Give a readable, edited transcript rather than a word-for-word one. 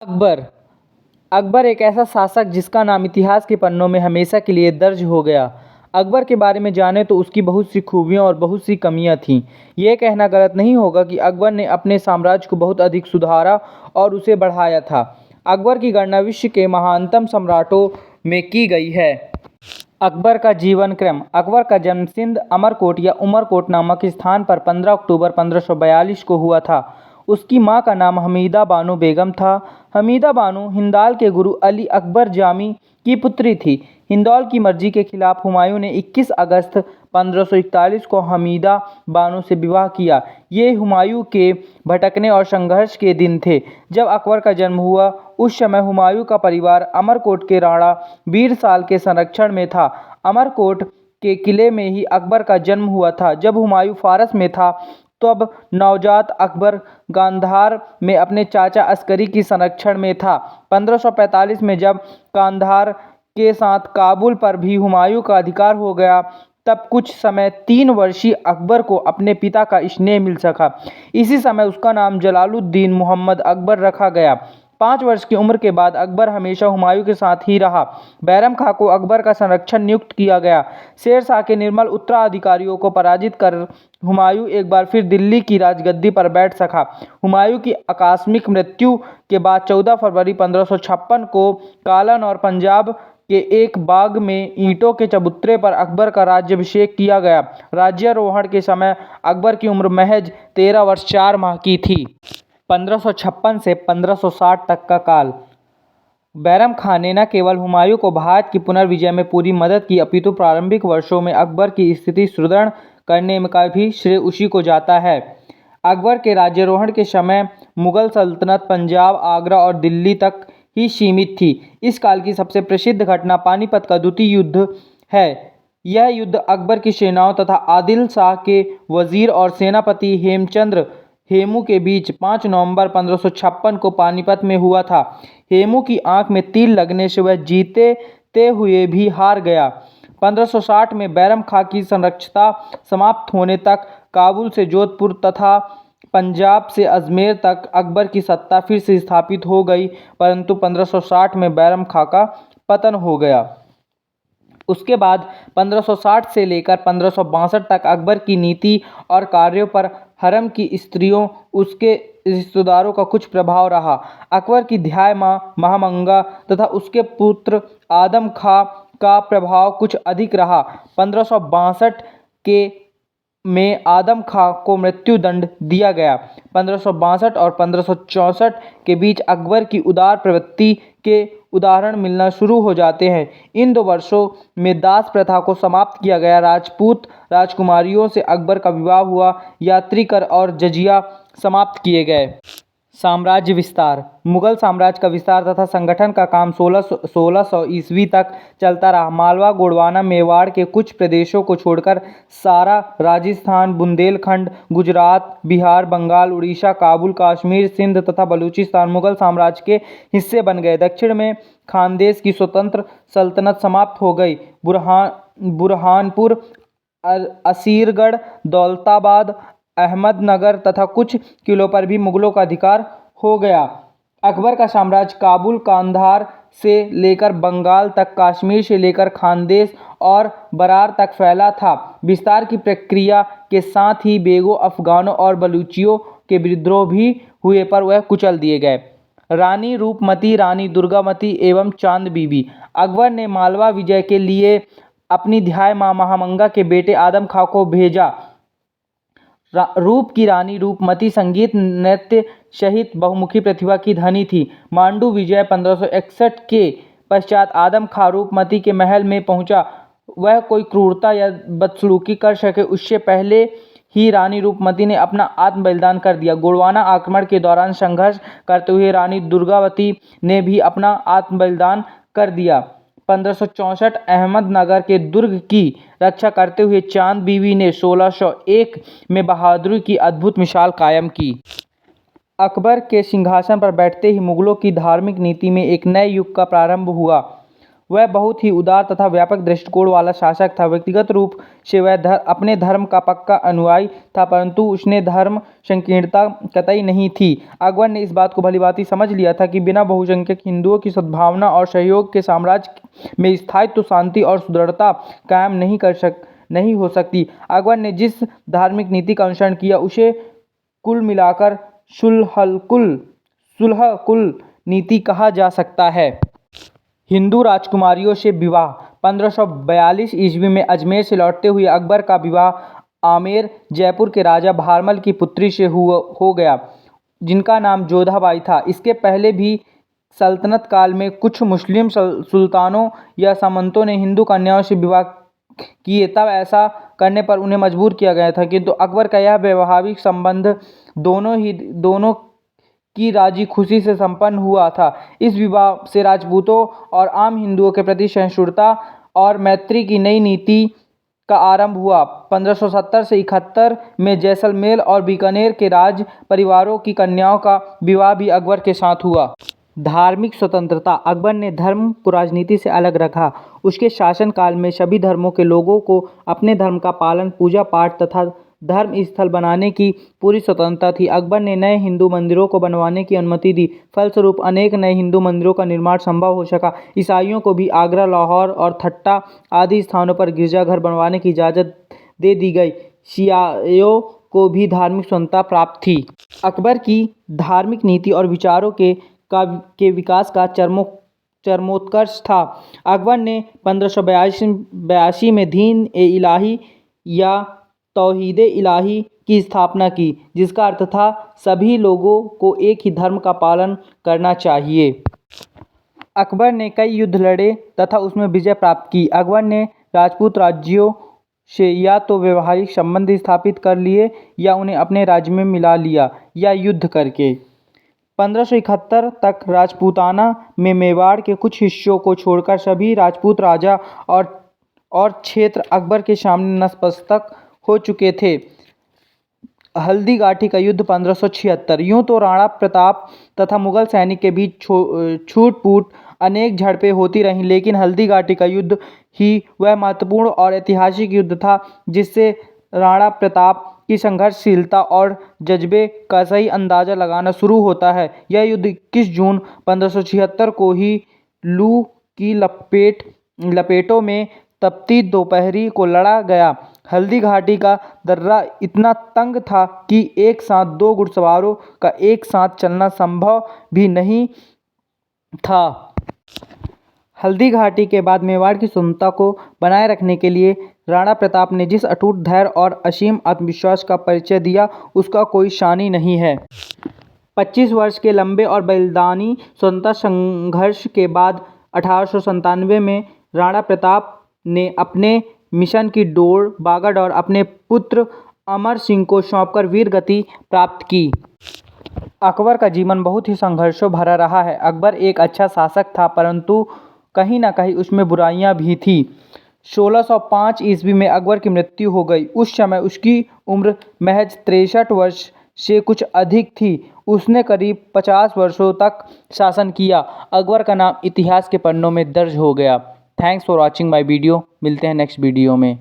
अकबर अकबर एक ऐसा शासक जिसका नाम इतिहास के पन्नों में हमेशा के लिए दर्ज हो गया। अकबर के बारे में जाने तो उसकी बहुत सी खूबियाँ और बहुत सी कमियाँ थीं। यह कहना गलत नहीं होगा कि अकबर ने अपने साम्राज्य को बहुत अधिक सुधारा और उसे बढ़ाया था। अकबर की गणना विश्व के महानतम सम्राटों में की गई है। अकबर का जीवन क्रम। अकबर का जन्म सिंध अमरकोट या उमरकोट नामक स्थान पर 15 अक्टूबर 1542 को हुआ था। उसकी मां का नाम हमीदा बानो बेगम था। हमीदा बानो हिंदाल के गुरु अली अकबर जामी की पुत्री थी। हिंदौल की मर्जी के खिलाफ हुमायूं ने 21 अगस्त 1541 को हमीदा बानो से विवाह किया। ये हुमायूं के भटकने और संघर्ष के दिन थे। जब अकबर का जन्म हुआ उस समय हुमायूं का परिवार अमरकोट के राणा बीरसाल के संरक्षण में था। अमरकोट के किले में ही अकबर का जन्म हुआ था। जब हुमायूं फारस में था तब नवजात अकबर गांधार में अपने चाचा अस्करी की संरक्षण में था। 1545 में जब कांधार के साथ काबुल पर भी हुमायूं का अधिकार हो गया तब कुछ समय 3 वर्षीय अकबर को अपने पिता का स्नेह मिल सका। इसी समय उसका नाम जलालुद्दीन मुहम्मद अकबर रखा गया। 5 वर्ष की उम्र के बाद अकबर हमेशा हुमायूं के साथ ही रहा। बैरम खां को अकबर का संरक्षक नियुक्त किया गया। शेर शाह के निर्मल उत्तराधिकारियों को पराजित कर हुमायूं एक बार फिर दिल्ली की राजगद्दी पर बैठ सका। हुमायूं की आकस्मिक मृत्यु के बाद 14 फरवरी 1556 को कालन और पंजाब के एक बाग में ईंटों के चबूतरे पर अकबर का राज्याभिषेक किया गया। राज्यारोहण के समय अकबर की उम्र महज 13 वर्ष 4 माह की थी। 1556 से 1560 तक का काल। बैरम खान ने न केवल हुमायूं को भारत की पुनर्विजय में पूरी मदद की अपितु प्रारंभिक वर्षों में अकबर की स्थिति सुदृढ़ करने में का भी श्रेय उसी को जाता है। अकबर के राज्यारोहण के समय मुगल सल्तनत पंजाब, आगरा और दिल्ली तक ही सीमित थी। इस काल की सबसे प्रसिद्ध घटना पानीपत का द्वितीय युद्ध है। यह युद्ध अकबर की सेनाओं तथा आदिल शाह के वजीर और सेनापति हेमचंद्र हेमू के बीच 5 नवंबर 1556 को पानीपत में हुआ था। हेमू की आंख में तीर लगने से वह जीतते हुए भी हार गया। 1560 में बैरम खां की संरक्षता समाप्त होने तक काबुल से जोधपुर तथा पंजाब से अजमेर तक अकबर की सत्ता फिर से स्थापित हो गई, परंतु 1560 में बैरम खां का पतन हो गया। उसके बाद 1560 से लेकर 1562 तक अकबर की नीति और कार्यों पर हरम की स्त्रियों उसके रिश्तेदारों का कुछ प्रभाव रहा। अकबर की ध्याय मां महामंगा तथा उसके पुत्र आदम खां का प्रभाव कुछ अधिक रहा। 1562 के में आदम खां को मृत्यु दंड दिया गया। 1562 और 1564 के बीच अकबर की उदार प्रवृत्ति के उदाहरण मिलना शुरू हो जाते हैं। इन 2 वर्षों में दास प्रथा को समाप्त किया गया। राजपूत राजकुमारियों से अकबर का विवाह हुआ। यात्री कर और जजिया समाप्त किए गए। साम्राज्य विस्तार। मुगल साम्राज्य का विस्तार तथा संगठन का काम 1600 ईस्वी तक चलता रहा। मालवा, गोंडवाना, मेवाड़ के कुछ प्रदेशों को छोड़कर सारा राजस्थान, बुंदेलखंड, गुजरात, बिहार, बंगाल, उड़ीसा, काबुल, कश्मीर, सिंध तथा बलूचिस्तान मुगल साम्राज्य के हिस्से बन गए। दक्षिण में खानदेश की स्वतंत्र सल्तनत समाप्त हो गई। बुरहानपुर, असीरगढ़, दौलताबाद, अहमदनगर तथा कुछ किलों पर भी मुगलों का अधिकार हो गया। अकबर का साम्राज्य काबुल, कांधार से लेकर बंगाल तक, कश्मीर से लेकर खानदेश और बरार तक फैला था। विस्तार की प्रक्रिया के साथ ही बेगों, अफगानों और बलूचियों के विद्रोह भी हुए, पर वह कुचल दिए गए। रानी रूपमती, रानी दुर्गावती एवं चांद बीबी। अकबर ने मालवा विजय के लिए अपनी ध्याय मां महामंगा के बेटे आदम खां को भेजा। रूप की रानी रूपमती संगीत, नृत्य सहित बहुमुखी प्रतिभा की धनी थी। मांडू विजय 1561 के पश्चात आदम खां रूपमती के महल में पहुंचा। वह कोई क्रूरता या बदसलूकी कर सके उससे पहले ही रानी रूपमती ने अपना आत्म बलिदान कर दिया। गोंडवाना आक्रमण के दौरान संघर्ष करते हुए रानी दुर्गावती ने भी अपना आत्म बलिदान कर दिया। 1564 अहमदनगर के दुर्ग की रक्षा करते हुए चांद बीबी ने 1601 में बहादुरी की अद्भुत मिसाल कायम की। अकबर के सिंहासन पर बैठते ही मुगलों की धार्मिक नीति में एक नए युग का प्रारंभ हुआ। वह बहुत ही उदार तथा व्यापक दृष्टिकोण वाला शासक था। व्यक्तिगत रूप से वह अपने धर्म का पक्का अनुयायी था, परंतु उसने धर्म संकीर्णता कतई नहीं थी। अकबर ने इस बात को भलीभांति समझ लिया था कि बिना बहुसंख्यक हिंदुओं की सद्भावना और सहयोग के साम्राज्य में स्थायित्व, शांति और सुदृढ़ता कायम नहीं हो सकती। अकबर ने जिस धार्मिक नीति का अनुसरण किया उसे कुल मिलाकर सुलहकुल नीति कहा जा सकता है। हिंदू राजकुमारियों से विवाह। 1542 ईस्वी में अजमेर से लौटते हुए अकबर का विवाह आमेर, जयपुर के राजा भारमल की पुत्री से हो गया, जिनका नाम जोधाबाई था। इसके पहले भी सल्तनत काल में कुछ मुस्लिम सुल्तानों या सामंतों ने हिंदू कन्याओं से विवाह किए, तब ऐसा करने पर उन्हें मजबूर किया गया था, किंतु अकबर का यह वैवाहिक संबंध दोनों की राजी खुशी से संपन्न हुआ था। इस विवाह से राजपूतों और आम हिंदुओं के प्रति सहिष्णुता और मैत्री की नई नीति का आरंभ हुआ। 1570 से 71 में जैसलमेर और बीकानेर के राज परिवारों की कन्याओं का विवाह भी अकबर के साथ हुआ। धार्मिक स्वतंत्रता। अकबर ने धर्म को राजनीति से अलग रखा। उसके शासनकाल में सभी धर्मों के लोगों को अपने धर्म का पालन, पूजा पाठ तथा धर्म स्थल बनाने की पूरी स्वतंत्रता थी। अकबर ने नए हिंदू मंदिरों को बनवाने की अनुमति दी। फलस्वरूप अनेक नए हिंदू मंदिरों का निर्माण संभव हो सका। ईसाइयों को भी आगरा, लाहौर और ठट्टा आदि स्थानों पर गिरजाघर बनवाने की इजाज़त दे दी गई। शियाओं को भी धार्मिक स्वतंत्रता प्राप्त थी। अकबर की धार्मिक नीति और विचारों के विकास का चरमोत्कर्ष था। अकबर ने 1582 में दीन-ए-इलाही या तौहीद-ए-इलाही की स्थापना की, जिसका अर्थ था सभी लोगों को एक ही धर्म का पालन करना चाहिए। अकबर ने कई युद्ध लड़े तथा उसमें विजय प्राप्त की। अकबर ने राजपूत राज्यों से या तो वैवाहिक संबंध स्थापित कर लिए या उन्हें अपने राज्य में मिला लिया, या युद्ध करके। 1571 तक राजपूताना में मेवाड़ के कुछ हिस्सों को छोड़कर सभी राजपूत राजा और क्षेत्र अकबर के सामने नतमस्तक हो चुके थे। हल्दीघाटी का युद्ध 1576। यूं तो राणा प्रताप तथा मुगल सैनिक के बीच छूट-फूट अनेक झड़पें होती रहीं, लेकिन हल्दीघाटी का युद्ध ही वह महत्वपूर्ण और ऐतिहासिक युद्ध था जिससे राणा प्रताप की संघर्षशीलता और जज्बे का सही अंदाजा लगाना शुरू होता है। यह युद्ध 21 जून 1576 को ही लू की लपेटों में तपती दोपहरी को लड़ा गया। हल्दीघाटी का दर्रा इतना तंग था कि एक साथ 2 घुड़सवारों का एक साथ चलना संभव भी नहीं था। हल्दीघाटी के बाद मेवाड़ की स्वतंत्रता को बनाए रखने के लिए राणा प्रताप ने जिस अटूट धैर्य और असीम आत्मविश्वास का परिचय दिया, उसका कोई सानी नहीं है। 25 वर्ष के लंबे और बलिदानी स्वतंत्रता संघर्ष के बाद 1897 में राणा प्रताप ने अपने मिशन की बागडोर अपने पुत्र अमर सिंह को सौंपकर वीर गति प्राप्त की। अकबर का जीवन बहुत ही संघर्षों भरा रहा है। अकबर एक अच्छा शासक था, परंतु कहीं न कहीं उसमें बुराइयां भी थीं। 1605 ईस्वी में अकबर की मृत्यु हो गई। उस समय उसकी उम्र महज 63 वर्ष से कुछ अधिक थी। उसने करीब 50 वर्षों तक शासन किया। अकबर का नाम इतिहास के पन्नों में दर्ज हो गया। Thanks for watching my video. मिलते हैं नेक्स्ट वीडियो में।